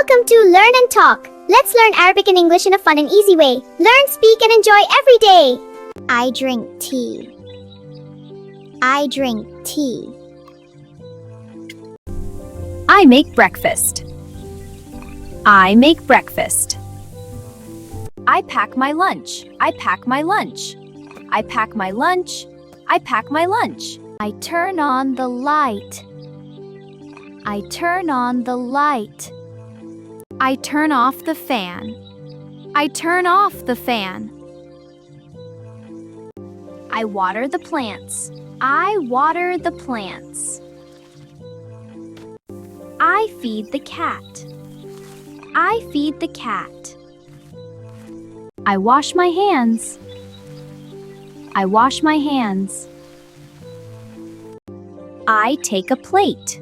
Welcome to Learn and Talk. Let's learn Arabic and English in a fun and easy way. Learn, speak, and enjoy every day. I drink tea. I drink tea. I make breakfast. I make breakfast. I pack my lunch. I pack my lunch. I pack my lunch. I pack my lunch. I turn on the light. I turn on the light. I turn off the fan. I turn off the fan. I water the plants. I water the plants. I feed the cat. I feed the cat. I wash my hands. I wash my hands. I take a plate.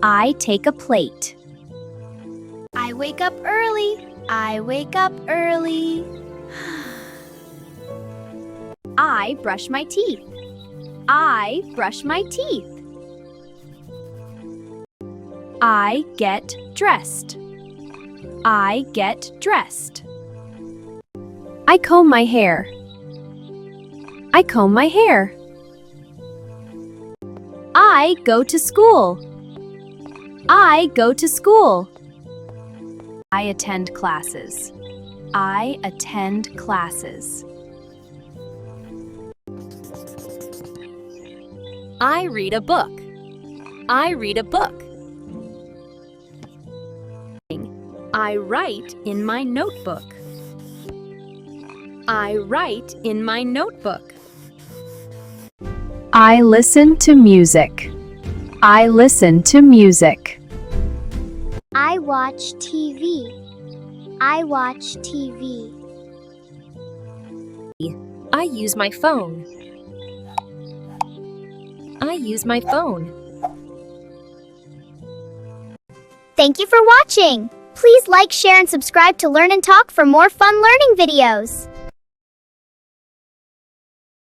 I take a plate. I wake up early. I wake up early. I brush my teeth. I brush my teeth. I get dressed. I get dressed. I comb my hair. I comb my hair. I go to school. I go to school. I attend classes. I attend classes. I read a book. I read a book. I write in my notebook. I write in my notebook. I listen to music. I listen to music. I watch TV. I watch TV. I use my phone. I use my phone. Thank you for watching. Please like, share, and subscribe to Learn and Talk for more fun learning videos.